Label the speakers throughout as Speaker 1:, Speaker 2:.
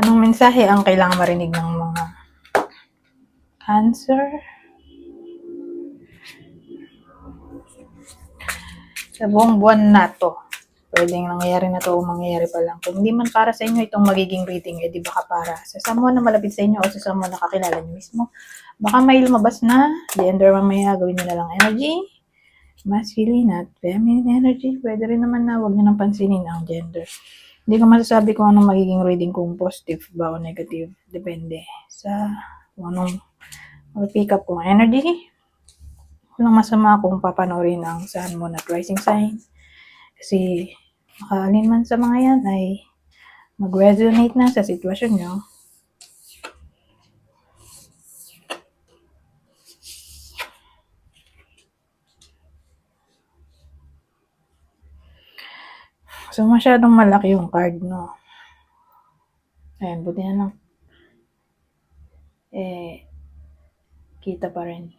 Speaker 1: Anong mensahe ang kailangan marinig ng mga Cancer? Sa buong buwan na to, pwedeng nangyayari na to o mangyayari pa lang. Kung hindi man para sa inyo itong magiging reading, di baka para sa someone na malapit sa inyo o sa someone na kakilala nyo mismo. Baka may lumabas na, gender mamaya, gawin nyo na lang energy. Masculine at feminine energy. Pwede rin naman na huwag nyo nang pansinin ang gender. Hindi ko masasabi kung anong magiging reading, kung positive ba o negative. Depende sa kung anong mag-pick up kong energy. Walang masama kung papanoorin ang Sun, Moon at Rising sign. Kasi makaalin man sa mga yan ay mag-resonate na sa sitwasyon nyo. So, masyadong malaki yung card, no? Ayan, buti na lang. Kita pa rin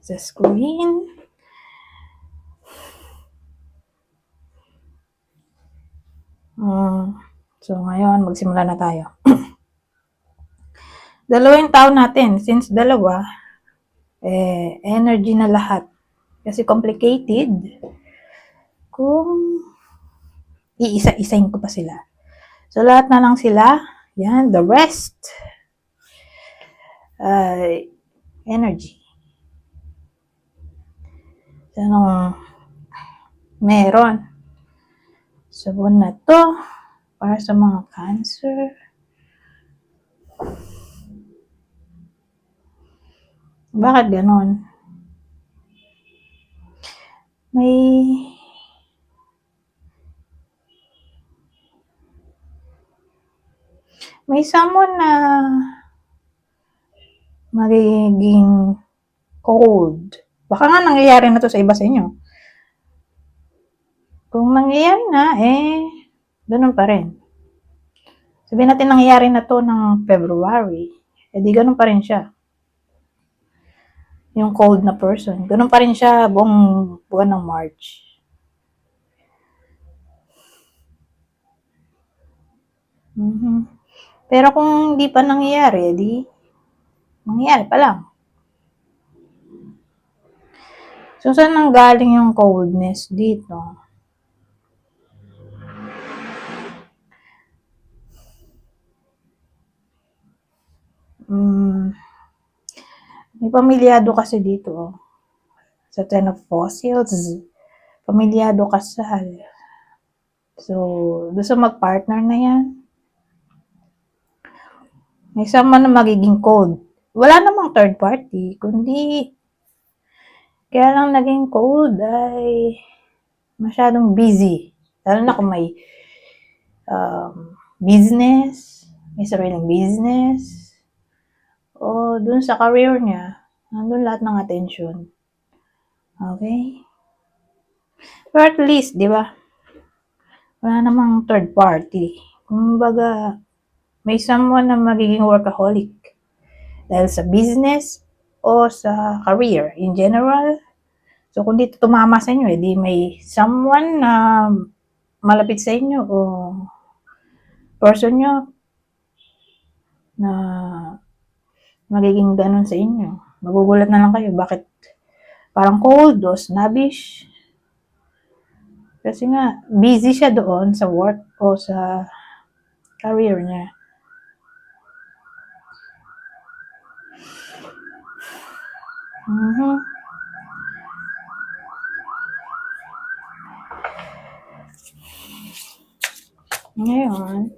Speaker 1: sa screen. So, ngayon, magsimula na tayo. Dalawang tao natin. Since dalawa, energy na lahat. Kasi complicated. Kung iisa-isahin ko pa sila. So, lahat na lang sila. Yan, the rest. Energy. Anong meron sa buwan na to para sa mga Cancer? Bakit ganon? May someone na magiging cold. Baka nga nangyayari na to sa iba sa inyo. Kung nangyayari na, ganun pa rin. Sabihin natin nangyayari na to ng February, di ganun pa rin siya. Yung cold na person, ganun pa rin siya buong buwan ng March. Pero kung hindi pa nangyayari, mangyayari pa lang. So, saan nanggaling yung coldness dito? May pamilyado kasi dito. Sa Ten of Fossils, pamilyado kasal. So, doon sa mag-partner na yan, may sama na magiging cold. Wala namang third party, kundi kaya lang naging cold ay masyadong busy. Lalo na kung may business, may sariling business, o dun sa career niya, nandun lahat ng attention. Okay? But at least, di ba? Wala namang third party. Kumbaga, may someone na magiging workaholic dahil sa business o sa career in general. So, kung dito tumama sa inyo, di may someone na malapit sa inyo o person nyo na magiging ganun sa inyo. Magugulat na lang kayo. Bakit parang cold o snobbish? Kasi nga, busy siya doon sa work o sa career niya. Ngayon,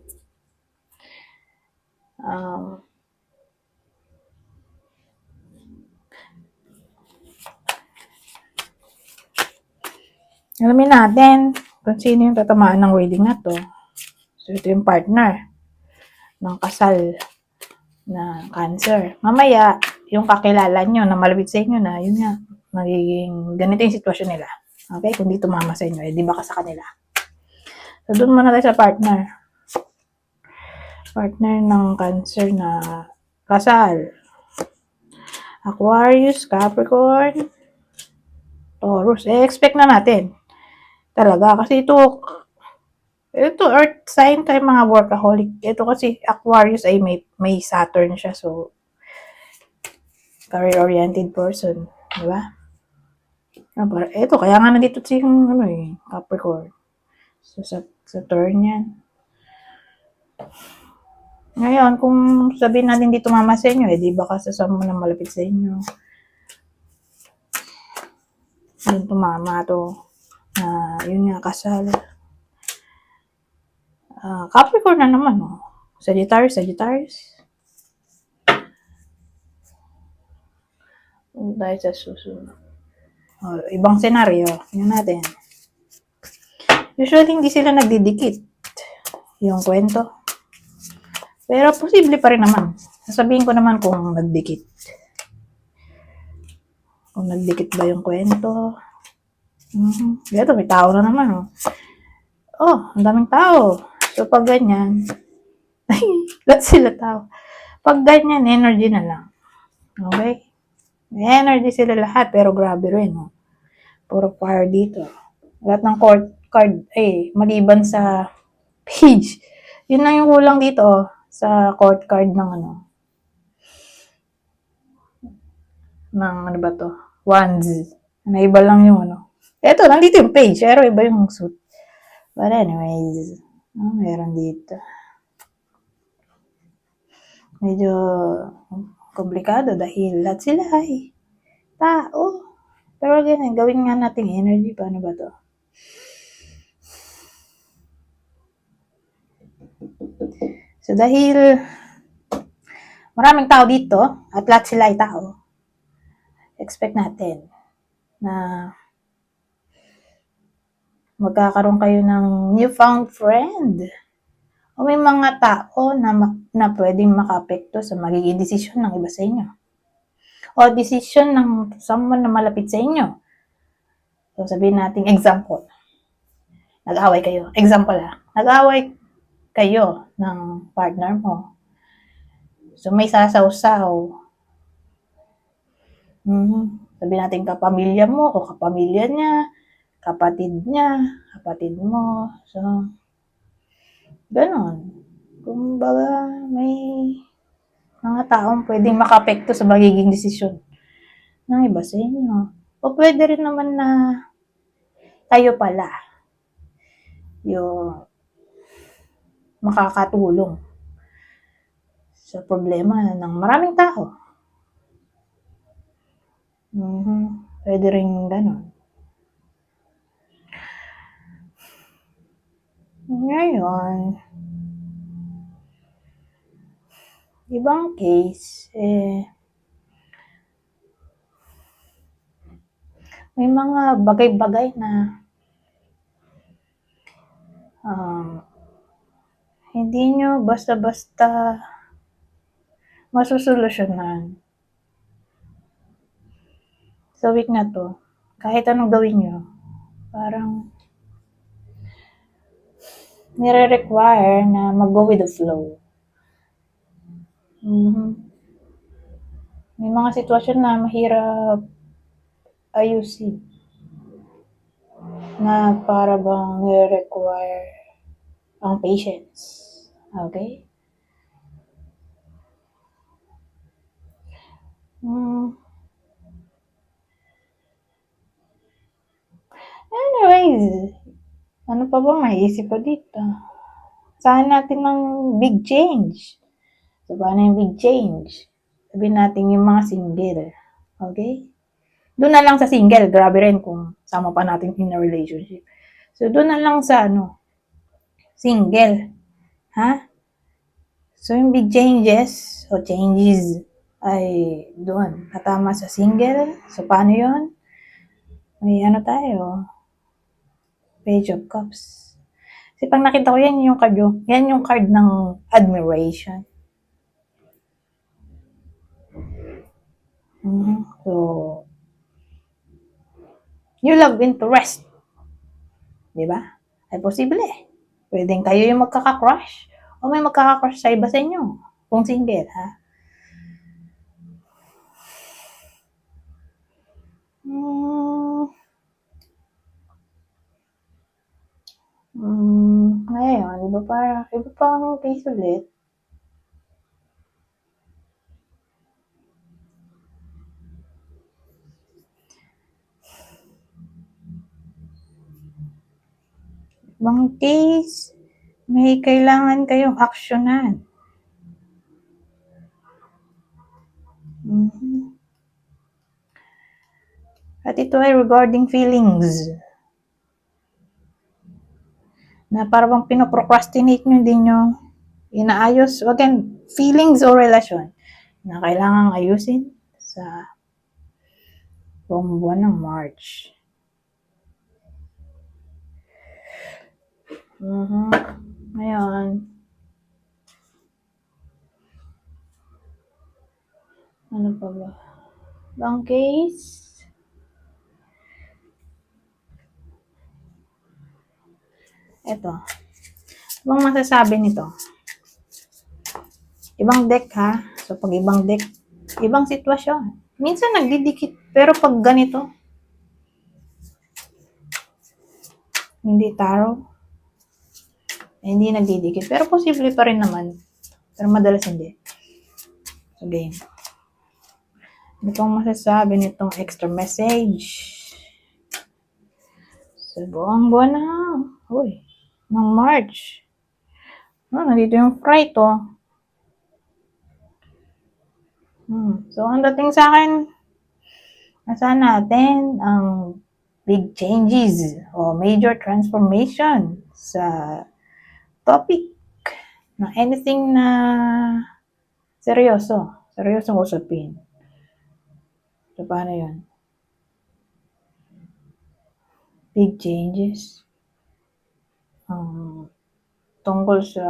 Speaker 1: alamin natin kung sino yung tatamaan ng reading na to. So, ito yung partner ng kasal na Cancer. Mamaya, yung kakilala nyo na malapit sa inyo na, yun nga, magiging ganito yung sitwasyon nila. Okay? Kung di tumama sa inyo, di baka sa kanila. So, doon muna tayo sa partner. Partner ng Cancer na kasal. Aquarius, Capricorn, Taurus. Expect na natin. Talaga. Kasi ito, Ito, Earth sign tayo mga workaholic. Ito kasi Aquarius ay may Saturn siya. So, career-oriented person. Di ba? Ito, kaya nga nandito si Capricorn. So, sa turn yan. Ngayon, kung sabihin natin dito mama sa inyo, di ba kasasama na malapit sa inyo. Yun tumama to. Yun nga, kasal. Capricorn na naman, oh. Sagittarius. Dahil sa susunod. Ibang senaryo. Yun natin. Usually, hindi sila nagdidikit. Yung kwento. Pero, posible pa rin naman. Sasabihin ko naman kung nagdikit. Kung nagdikit ba yung kwento. Ito, may tao na naman, oh. Ang daming tao. So, pag ganyan, lahat sila tao. Pag ganyan, energy na lang. Okay? May energy sila lahat, pero grabe rin, oh. Puro fire dito. Lahat ng card, maliban sa page. Yun lang yung kulang dito, oh, sa court card ng ano ba to? Wands. Naiba lang yung Eto, nandito yung page, pero iba yung suit. But anyways, meron dito. Medyo komplikado dahil lahat sila ay tao. Pero ganyan, gawin nga natin energy. Paano ba to? So dahil maraming tao dito at lahat sila ay tao, expect natin na magkakaroon kayo ng newfound friend. O may mga tao na pwedeng makapekto sa magiging desisyon ng iba sa inyo. O desisyon ng someone na malapit sa inyo. So sabihin natin example. Nag-away kayo. Example nag-away kayo ng partner mo. So may sasaw-saw. Sabihin natin kapamilya mo o kapamilya niya, kapatid mo. So, ganon. Kumbaga, may mga taong pwedeng makapekto sa magiging desisyon ng iba sa inyo. O pwede rin naman na tayo pala yung makakatulong sa problema ng maraming tao. Pwede rin ganon. Ngayon, ibang case, may mga bagay-bagay na hindi nyo basta-basta masusolusyonan. Sa week na to, kahit anong gawin nyo, parang nire-require na mag-go with the flow. May mga sitwasyon na mahirap ayusin. Na para bang nire-require ang patience. Okay? Anyways, ano pa ba maiisip ko dito? Saan natin ng big change? So, paano yung big change? Sabihin natin yung mga single. Okay? Doon na lang sa single. Grabe rin kung sama pa natin in a relationship. So, doon na lang sa single. Ha? So, yung big changes o changes ay doon. Katama sa single. So, paano yun? May tayo. Page of Cups. Kasi pag nakita ko yan yung card ng admiration. So, you love interest. Diba? Ay posible. Pwedeng kayo yung magkaka-crush o may magkaka-crush sa iba sa inyo. Kung single, ha? Ngayon, iba pa ang case ulit. Ibang case, may kailangan kayong aksyonan. At ito ay regarding feelings. Na parang pinoprocrastinate nyo, hindi nyo inaayos. Again, feelings o relasyon na kailangang ayusin sa buong buwan ng March. Ngayon, ano pa ba? Ibang case, eto. Ibang masasabi nito? Ibang deck ha. So, pag ibang deck, ibang sitwasyon. Minsan nagdidikit, pero pag ganito, hindi tarot, hindi nagdidikit. Pero posible pa rin naman. Pero madalas hindi. So, game. Itong masasabi nitong extra message sa buong buwan ng March. Nandito yung fright, So, ang dating sa akin, nasa natin ang big changes o major transformation sa topic na anything na seryosong usapin. So, paano yun? Big changes. Tungkol sa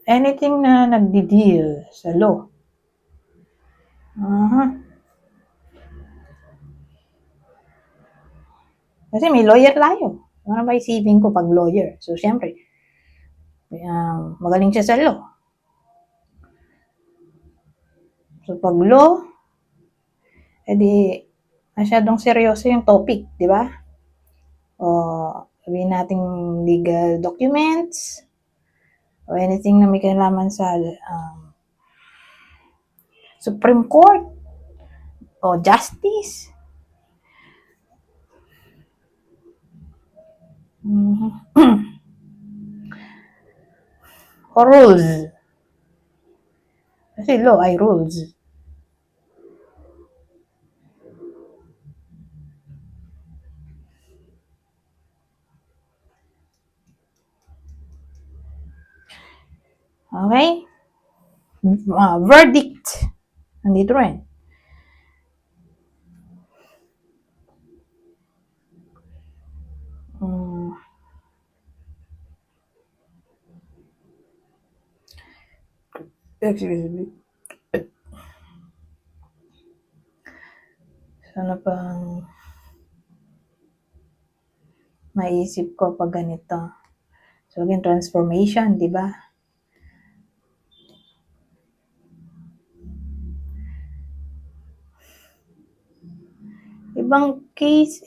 Speaker 1: anything na nagdi-deal sa law. Kasi may lawyer tayo. Ano ba isipin ko pag lawyer? So, syempre, magaling siya sa law. So, pag law, edi, masyadong seryoso yung topic, di ba? O, sabihin natin legal documents, o anything na may kinalaman sa Supreme Court, o justice. O rules. Kasi law ay rules. Okay? Verdict. Nandito rin. Excuse me. Ano pang maisip ko pag ganito? So, again, transformation, di ba? Ibang case,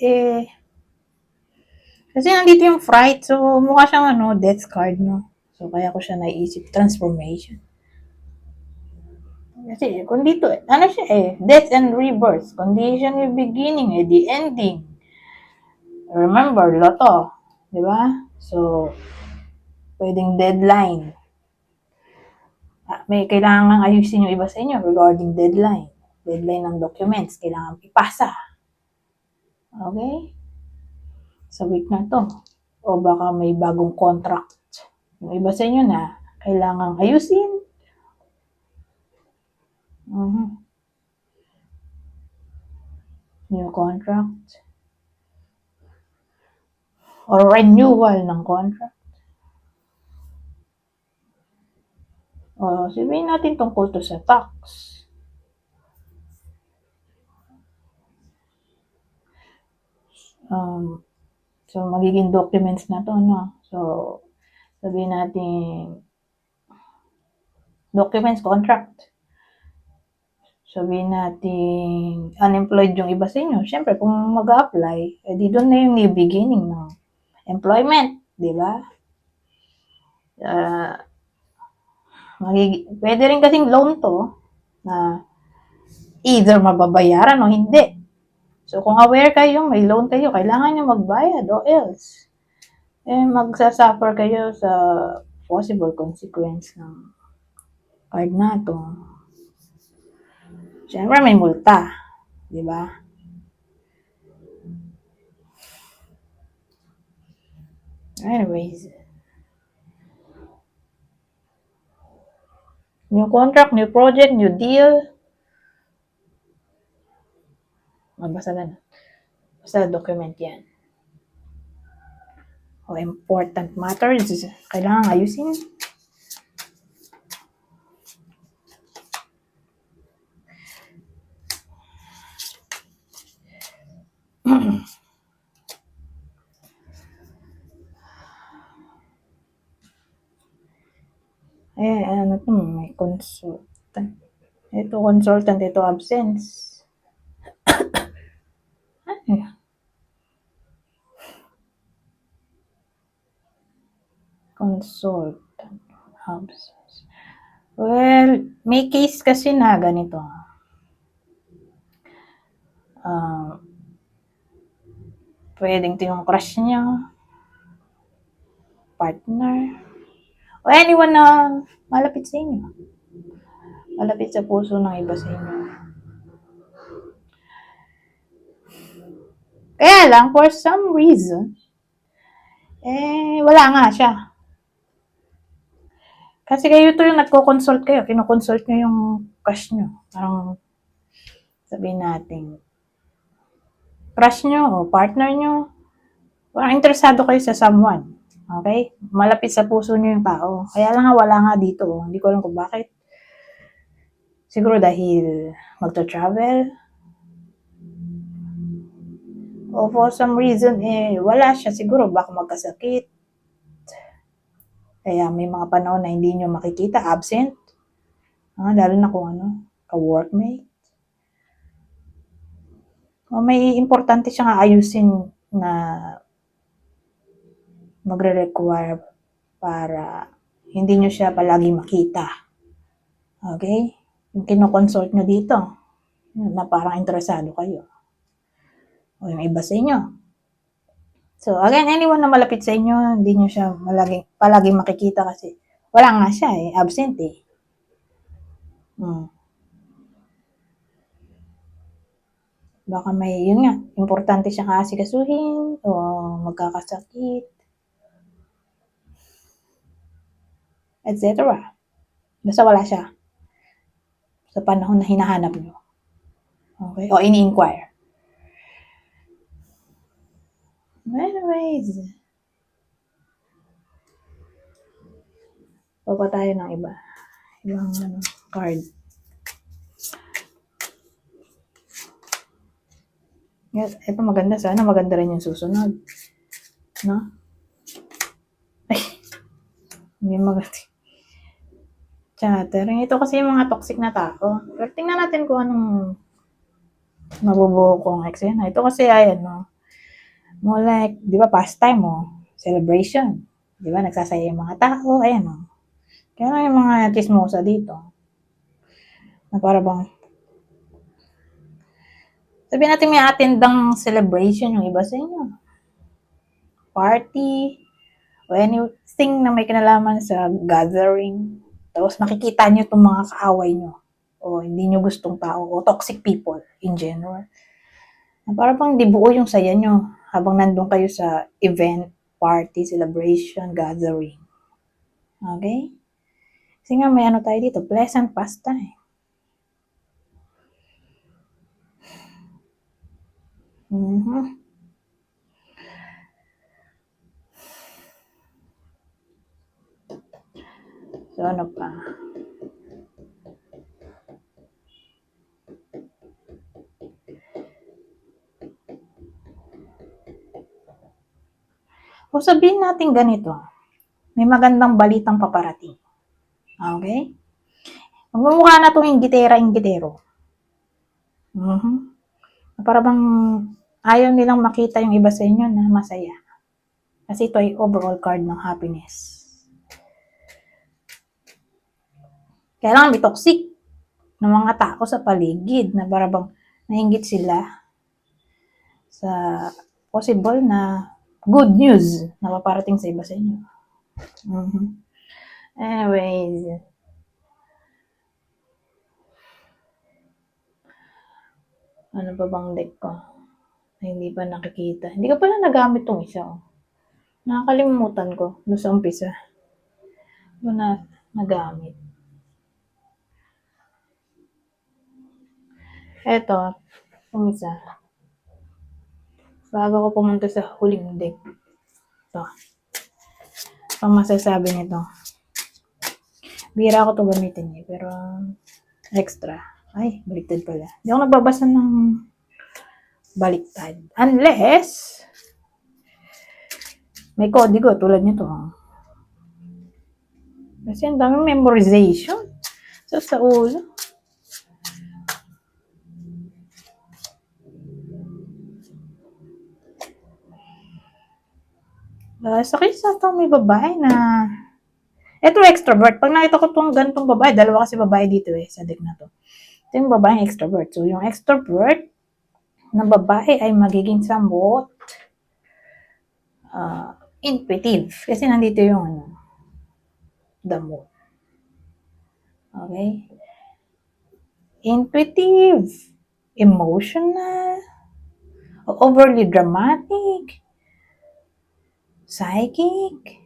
Speaker 1: kasi nandito yung fright, so mukha siyang death card, no? So, kaya ko siya naisip, transformation. Kasi, kung dito, siya death and rebirth. Condition yung beginning, the ending. Remember, loto, di ba? So, pwedeng deadline. May kailangan ayusin yung iba sa inyo regarding deadline. Deadline ng documents, kailangan ipasa. Okay? Sa week na to. O baka may bagong contract. Yung iba sa inyo na kailangan ayusin. New contract. Or renewal ng contract. O sabihin natin tungkol to sa tax. So, magiging documents na to, no? So, sabihin natin documents, contract. Sabihin natin unemployed yung iba sa inyo. Siyempre, kung mag-a-apply, edi doon na yung new beginning ng employment, di ba? Pwede rin kasing loan to na either mababayaran o hindi. So, kung aware kayo, may loan kayo, kailangan nyo magbayad o else, magsasuffer kayo sa possible consequence ng card na to. Siyempre, may multa. Di ba? Anyways. New contract, new project, new deal. Basta na. Basta document yan. O important matters, kailangan ayusin. Ano to, may consultant. Ito consultant, ito absence. Consultant absence. Well, may case kasi na ganito. Pwedeng ito yung crush niya, partner, o anyone na malapit sa inyo. Malapit sa puso ng iba sa inyo. Kaya lang, for some reason, wala nga siya. Kasi kayo to yung nagko-consult kayo, kinoconsult nyo yung crush nyo. Parang sabihin natin, crush nyo o partner nyo, parang interesado kayo sa someone. Okay? Malapit sa puso nyo yung tao. Kaya lang nga, wala nga dito. Hindi ko alam kung bakit. Siguro dahil magta-travel. O for some reason, wala siya. Siguro baka magkasakit. Kaya may mga panahon na hindi nyo makikita, absent. Lalo na kung ka-workmate. O may importante siyang ayusin na magre-require para hindi nyo siya palagi makita. Okay? Yung kinoconsult nyo dito, na parang interesado kayo. O yung iba sa inyo. So, again, anyone na malapit sa inyo, hindi nyo siya palagi makikita kasi wala nga siya absent Baka may, yun nga, importante siya kaasikasuhin o magkakasakit, etc. Basta wala siya sa panahon na hinahanap nyo. Okay? O ini-inquire. Anyways, papa tayo ng ibang card. Yes, ito maganda. Sana maganda rin yung susunod. No? Ay, hindi maganda. Chatter. Ito kasi yung mga toxic na tao. Pero tingnan natin kung anong mabubuo kong ex yan. Ito kasi more like, di ba, pastime celebration. Di ba, nagsasaya yung mga tao. Ayan Kaya yung mga chismosa dito. Na para bang sabihin natin may attendang celebration yung iba sa inyo. Party, o anything na may kinalaman sa gathering. Tapos makikita nyo itong mga kaaway nyo. O hindi nyo gustong tao. O toxic people in general. Na para bang di buo yung saya nyo habang nandun kayo sa event, party, celebration, gathering. Okay? Kasi nga may tayo dito, pleasant pastime. So, ano pa? O sabihin natin ganito, may magandang balitang paparating. Okay? Magmumukha na itong inggitera-inggitero. Para bang ayaw nilang makita yung iba sa inyo na masaya. Kasi ito ay overall card ng happiness. Kailangan may toxic ng mga tao sa paligid na parang nainggit sila sa possible na good news na paparating sa iba sa inyo. Anyways, ano pa bang deck ko na hindi pa nakikita? Hindi ko pala nagamit tong isa. Nakakalimutan ko doon sa umpisa. Hindi na nagamit. Eto, yung isa. Bago ko pumunta sa huling deck. Ito. Ang masasabi nito. Bira ako to gamitin pero extra. Ay, baliktad pala. Hindi ako nagbabasa ng baliktad. Unless, may kodigo tulad nito. Kasi ang daming memorization. So, sa ulo. Sakit sa itong may babae na ito extrovert. Pag nakita ko itong ganitong babae, dalawa kasi babae dito sa deck na to. Ito yung babaeng extrovert. So, yung extrovert na babae ay magiging somewhat intuitive. Kasi nandito yung the moon. Okay? Intuitive, emotional, overly dramatic, psychic,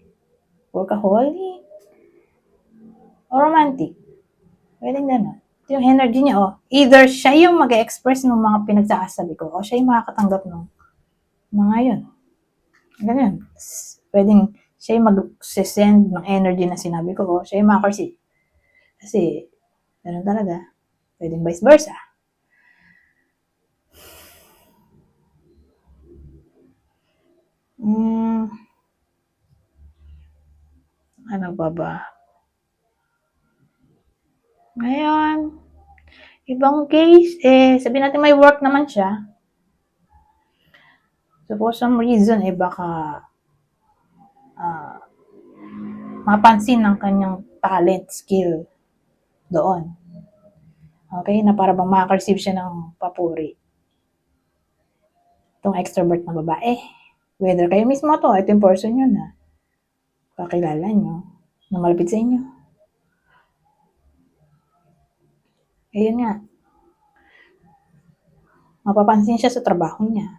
Speaker 1: workaholic, o romantic. Pwedeng gano'n. Ito yung energy niya, Either siya yung mag-express ng mga pinagsasabi ko, o siya yung makakatanggap ng mga yun. Ganyan. Pwedeng siya yung mag-send ng energy na sinabi ko, o siya yung makareceive. Kasi, gano'n talaga. Pwedeng vice versa. Ano ba? Ngayon, ibang case, sabihin natin may work naman siya. So, for some reason, baka mapansin ng kanyang talent, skill doon. Okay? Na para bang makareceive siya ng papuri. Itong extrovert na babae. Whether kayo mismo to, ito yung person yun na kakilala nyo, na malapit sa inyo. Ayun nga. Mapapansin siya sa trabaho niya.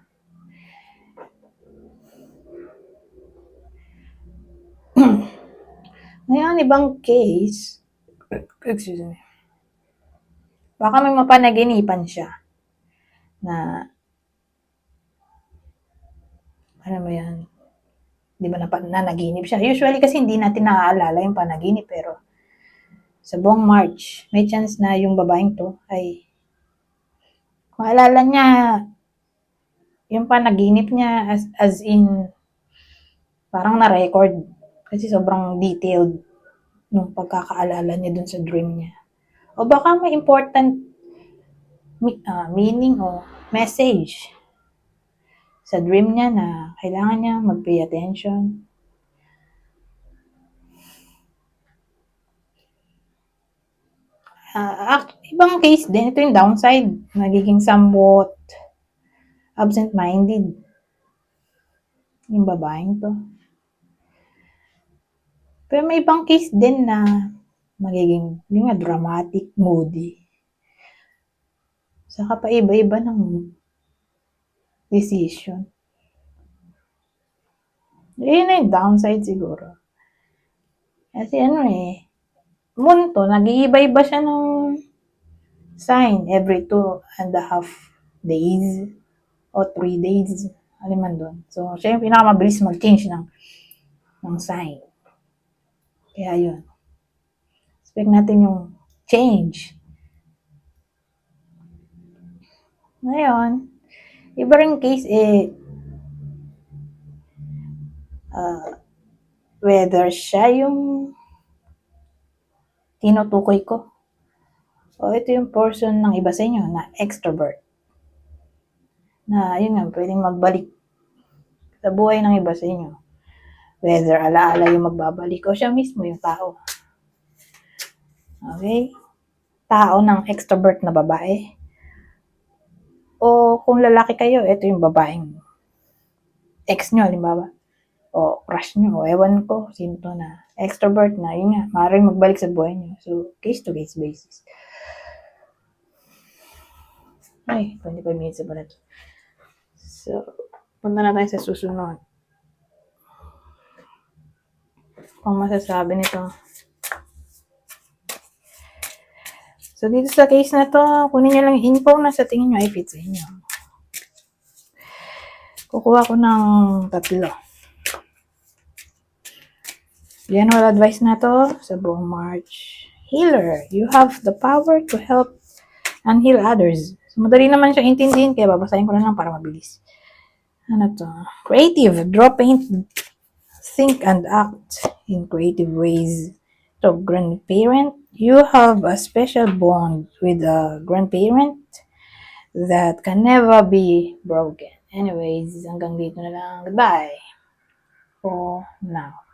Speaker 1: Ngayon, ibang case, excuse me, baka may mapanaginipan siya na, alam mo yan, di ba nanaginip siya. Usually kasi hindi natin naaalala yung panaginip, pero sa buong March, may chance na yung babaeng to ay maalala niya yung panaginip niya as in parang na-record kasi sobrang detailed nung pagkakaalala niya dun sa dream niya. O baka may important meaning o message sa dream niya na kailangan niya mag-pay attention. Ibang case din, ito yung downside, magiging somewhat absent-minded yung babaeng to. Pero may ibang case din na magiging dramatic, moody. Saka pa iba-iba ng decision. Yun na yung downside siguro. Kasi moon to, nag-iiba-iba siya ng sign every 2.5 days o 3 days. Aliman doon. So, siya yung pinakamabilis mag-change ng sign. Kaya yun. Expect natin yung change. Ngayon, iba rin case whether siya yung tinutukoy ko o ito yung person ng iba sa inyo na extrovert. Na, yun nga, pwedeng magbalik sa buhay ng iba sa inyo. Whether alaala yung magbabalik o siya mismo yung tao. Okay? Tao ng extrovert na babae. O kung lalaki kayo, ito yung babaeng ex nyo, halimbawa. O crush nyo, o ewan ko, sino to na extrovert na, yun nga, maaaring magbalik sa buhay nyo. So, case-to-case basis. Ay, 25 minutes na pala to. So, punta na tayo sa susunod. Kung masasabi nito. So, dito sa case na to, kunin nyo lang yung info na sa tingin nyo ay fit sa inyo. Kukuha ko ng 3. General advice na to sa buong March. Healer, you have the power to help and heal others. So, madali naman siya intindihin, kaya babasahin ko na lang para mabilis. Ano to? Creative, draw, paint, think, and act in creative ways. So, grandparent, you have a special bond with a grandparent that can never be broken. Anyways, hanggang dito na lang. Goodbye for now.